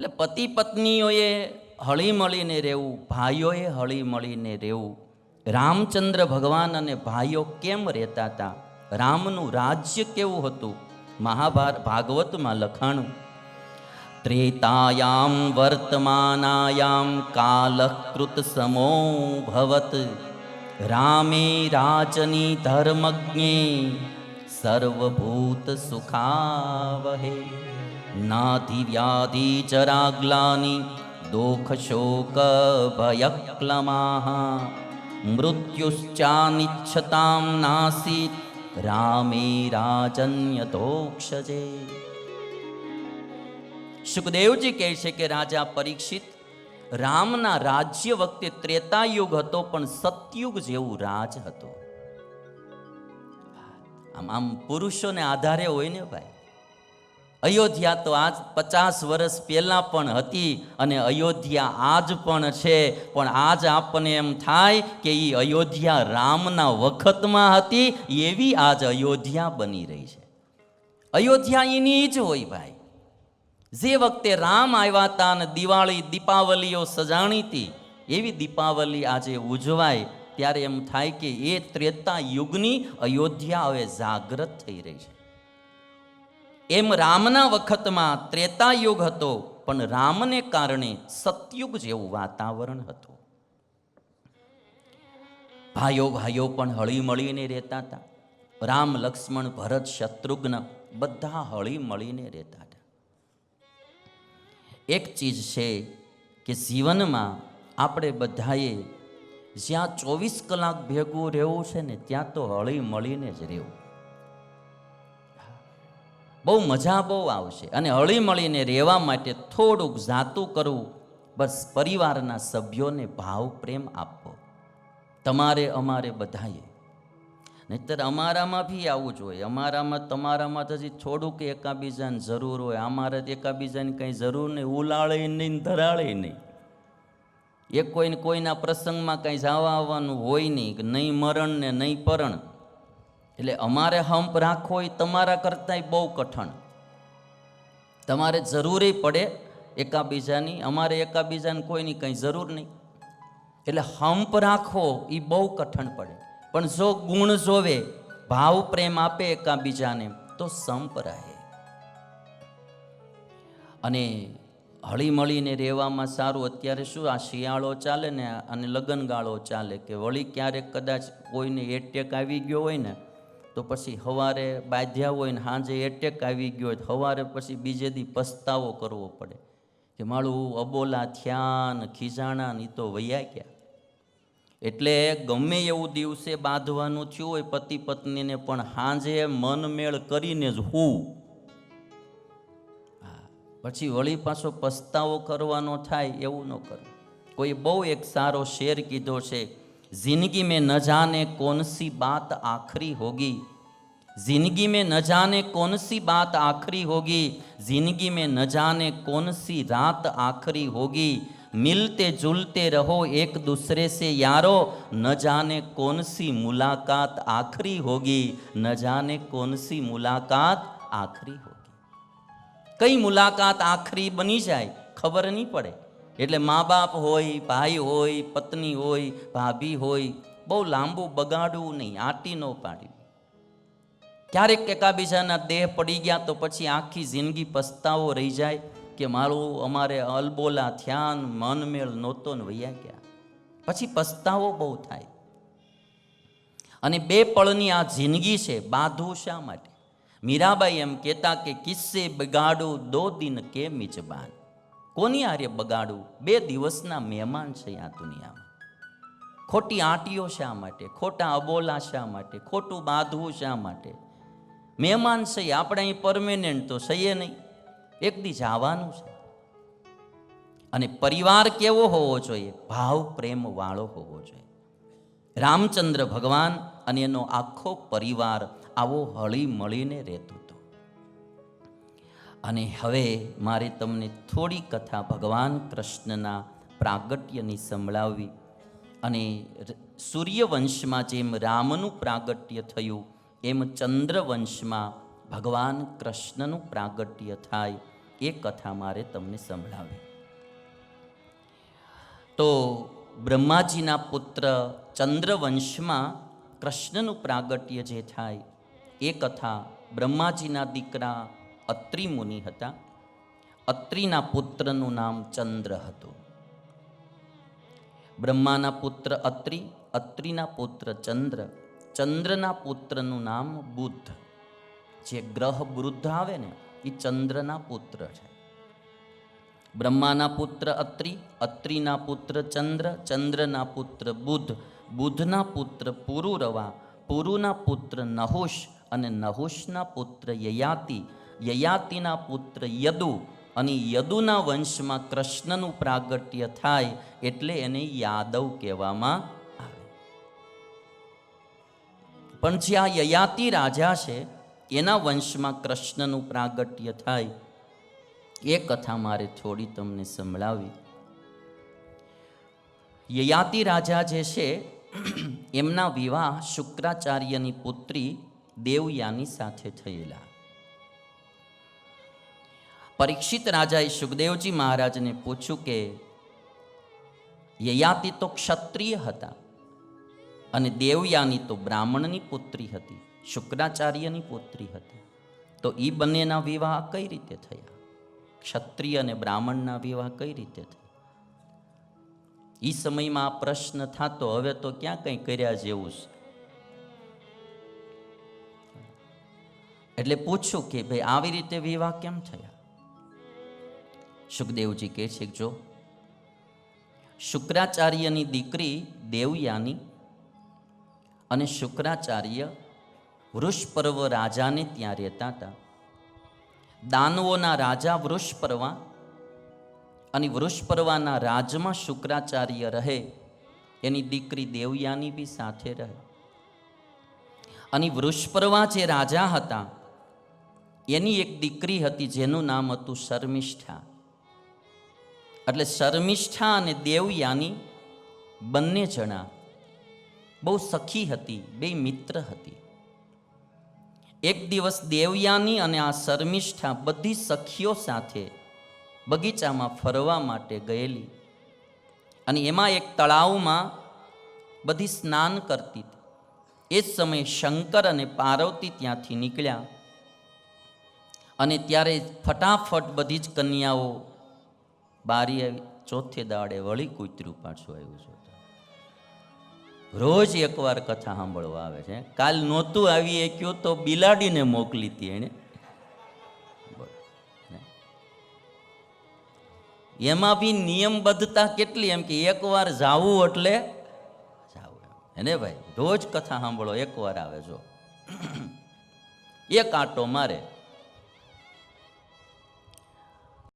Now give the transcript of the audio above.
એટલે પતિ પત્નીઓએ હળી મળીને રહેવું, ભાઈઓએ હળી મળીને રહેવું. રામચંદ્ર ભગવાન અને ભાઈઓ કેમ રહેતા હતા, રામનું રાજ્ય કેવું હતું, ભાગવતમાં લખાણું. ત્રેતાયામ વર્તમાનાયામ કાલકૃત સમો ભવત, રામે રાજની ધર્મજ્ઞે સર્વભૂત સુખાવહે, નાધિ વ્યાધિ ચરાગ્લાની દુઃખ શોક ભયક્લમાઃ, મૃત્યુશ્ચાનિચ્છતામ નાસીત રામે રાજન્યતોક્ષજે. સુખદેવજી કહે છે કે રાજા પરીક્ષિત, રામના રાજ્ય વખતે ત્રેતાયુગ હતો, પણ સતયુગ જેવું રાજ હતો. આમ પુરુષોને આધારે હોય ને ભાઈ. અયોધ્યા તો આજ 50 વર્ષ પહેલા પણ હતી અને અયોધ્યા આજ પણ છે, પણ આજ આપણને એમ થાય કે એ અયોધ્યા રામના વખતમાં હતી એવી આજ અયોધ્યા બની રહી છે. અયોધ્યા એની જ હોય ભાઈ. જે વખતે રામ આવ્યા હતા અને દિવાળી દીપાવલીઓ સજાણી હતી, એવી દીપાવલી આજે ઉજવાય ત્યારે એમ થાય કે એ ત્રેતા યુગની અયોધ્યા હવે જાગૃત થઈ રહી છે. એમ રામના વખતમાં ત્રેતા યુગ હતો, પણ રામને કારણે સતયુગ જેવું વાતાવરણ હતું. ભાઈઓ ભાઈઓ પણ હળી મળીને રહેતા હતા. રામ, લક્ષ્મણ, ભરત, શત્રુઘ્ન બધા હળી મળીને રહેતા હતા. એક ચીજ છે કે જીવનમાં આપણે બધાએ જ્યાં 24 કલાક ભેગું રહેવું છે ને, ત્યાં તો હળી મળીને જ રહેવું. બહુ મજા બહુ આવશે. અને હળી મળીને રહેવા માટે થોડુંક જાતું કરવું, બસ પરિવારના સભ્યોને ભાવ પ્રેમ આપવો, તમારે અમારે બધાએ. નહીંતર અમારામાં બી આવું જોઈએ. અમારામાં તમારામાં તો હજી થોડુંક એકાબીજાને જરૂર હોય, અમારે એકાબીજાની કંઈ જરૂર નહીં, ઉલાળે નહીં, ધરાળે નહીં. એક કોઈને કોઈના પ્રસંગમાં કંઈ જવા આવવાનું હોય નહીં, નહીં મરણ ને નહીં પરણ. એટલે અમારે હંપ રાખવો એ તમારા કરતાંય બહુ કઠણ. તમારે જરૂરી પડે એકાબીજાની, અમારે એકાબીજાને કોઈની કંઈ જરૂર નહીં. એટલે હંપ રાખવો એ બહુ કઠણ પડે. પણ જો ગુણ જોવે, ભાવ પ્રેમ આપે એકાબીજાને, તો સંપ રહે. અને હળી મળીને રહેવામાં સારું. અત્યારે શું આ શિયાળો ચાલે ને અને લગનગાળો ચાલે, કે વળી ક્યારેક કદાચ કોઈને એટેક આવી ગયો હોય ને, તો પછી સવારે બાંધ્યા હોય ને સાંજે એટેક આવી ગયો હોય, સવારે પછી બીજે દી પસ્તાવો કરવો પડે કે મારું અબોલા થયા ને ખીજાણા ને તો વૈયા ગયા. એટલે ગમે એવું દિવસે બાંધવાનું થયું હોય પતિ પત્નીને, પણ સાંજે મન મેળ કરીને જ હું પછી વળી પાછો પસ્તાવો કરવાનો થાય એવું ન કરવું. કોઈ બહુ એક સારો શેર કીધો છે, जिंदगी में न जाने कौन सी बात आखिरी होगी, जिंदगी में न जाने कौन सी बात आखिरी होगी, जिंदगी में न जाने कौन सी रात आखिरी होगी, मिलते जुलते रहो एक दूसरे से यारो, न जाने कौन सी मुलाकात आखिरी होगी, न जाने कौन सी मुलाकात आखिरी होगी. कई मुलाकात आखिरी बनी जाए खबर नहीं पड़े. એટલે મા બાપ હોય, ભાઈ હોય, પત્ની હોય, ભાભી હોય, બહુ લાંબુ બગાડવું નહીં, આંટી ન પાડવી. ક્યારેક એકાબીજાના દેહ પડી ગયા તો પછી આખી જિંદગી પસ્તાવો રહી જાય કે મારું અમારે અલબોલા થયા, મન મેળ નહોતો ને વૈયા ગયા. પછી પસ્તાવો બહુ થાય. અને બે પળની આ જિંદગી છે, બાંધવું શા માટે? મીરાબાઈ એમ કહેતા કે કિસ્સે બગાડું 2 દિન કે મિજબાન. કોની આરે બગાડવું? 2 દિવસના મહેમાન છે આ દુનિયામાં. ખોટી આંટીઓ શા માટે? ખોટા અબોલા શા માટે? ખોટું બાંધવું શા માટે? મહેમાન છે આપણે અહીં પરમેનન્ટ તો સહીએ નહીં, એક દી જવાનું છે. અને પરિવાર કેવો હોવો જોઈએ? ભાવ પ્રેમ વાળો હોવો જોઈએ. રામચંદ્ર ભગવાન અને એનો આખો પરિવાર આવો હળી મળીને રહેતો હતો. અને હવે મારે તમને થોડી કથા ભગવાન કૃષ્ણના પ્રાગટ્યની સંભળાવવી. અને સૂર્યવંશમાં જેમ રામનું પ્રાગટ્ય થયું, એમ ચંદ્રવંશમાં ભગવાન કૃષ્ણનું પ્રાગટ્ય થાય એ કથા મારે તમને સંભળાવી. તો બ્રહ્માજીના પુત્ર ચંદ્રવંશમાં કૃષ્ણનું પ્રાગટ્ય જે થાય એ કથા બ્રહ્માજીના દીકરા અત્રિ મુનિ હતા. અત્રિના પુત્રનું નામ ચંદ્ર હતું. બ્રહ્માના પુત્ર અત્રિ, અત્રિના પુત્ર ચંદ્ર, ચંદ્રના પુત્રનું નામ બુધ. જે ગ્રહ વૃદ્ધ આવે ને એ ચંદ્રના પુત્ર છે. બ્રહ્માના પુત્ર અત્રિ, અત્રિના પુત્ર ચંદ્ર, ચંદ્રના પુત્ર બુધ, બુધના પુત્ર પુરુરવા, પુરુના પુત્ર નહુષ અને નહુષના પુત્ર યયાતિ, યયાતિના પુત્ર યદુ અને યદુના વંશમાં કૃષ્ણનું પ્રાગટ્ય થાય એટલે એને યાદવ કહેવામાં આવે. પણ જે આ યયાતિ રાજા છે એના વંશમાં કૃષ્ણનું પ્રાગટ્ય થાય એ કથા મારે થોડી તમને સંભળાવી. યયાતિ રાજા જે છે એમના વિવાહ શુક્રાચાર્યની પુત્રી દેવયાની સાથે થયેલા. પરીક્ષિત રાજાએ સુખદેવજી મહારાજને પૂછ્યું કે યયાતિ તો ક્ષત્રિય હતા અને દેવયાની તો બ્રાહ્મણની પુત્રી હતી, શુક્રાચાર્યની પુત્રી હતી, તો એ બંનેના વિવાહ કઈ રીતે થયા? ક્ષત્રિય અને બ્રાહ્મણના વિવાહ કઈ રીતે થયા? એ સમયમાં આ પ્રશ્ન થતો, હવે તો ક્યાં કંઈ કર્યા જેવું છે. એટલે પૂછ્યું કે ભાઈ આવી રીતે વિવાહ કેમ થયા? સુખદેવજી કહે છે કે જો શુક્રાચાર્યની દીકરી દેવયાની અને શુક્રાચાર્ય વૃષપર્વ રાજાને ત્યાં રહેતા હતા. દાનવોના રાજા વૃષપર્વા અને વૃષપર્વાના રાજમાં શુક્રાચાર્ય રહે, એની દીકરી દેવયાની બી સાથે રહે. અને વૃષપર્વા જે રાજા હતા એની એક દીકરી હતી જેનું નામ હતું શર્મિષ્ઠા. એટલે શર્મિષ્ઠા અને દેવયાની બંને જણા બહુ સખી હતી, બે મિત્ર હતી. એક દિવસ દેવયાની અને આ શર્મિષ્ઠા બધી સખીઓ સાથે બગીચામાં ફરવા માટે ગયેલી અને એમાં એક તળાવમાં બધી સ્નાન કરતી હતી. એ જ સમયે શંકર અને પાર્વતી ત્યાંથી નીકળ્યા અને ત્યારે ફટાફટ બધી જ કન્યાઓ બારી આવી. ચોથે દાડે વળી કૂતરું પાછું આવ્યું છે. રોજ એકવાર કથા સાંભળવા આવે છે. કાલ નહોતું આવી શક્યું તો બિલાડીને મોકલી હતી એણે. એમાં બી નિયમબદ્ધતા કેટલી, એમ કે એકવાર જાવું એટલે જાવું એને ભાઈ. રોજ કથા સાંભળો, એકવાર આવે જો એક આંટો મારે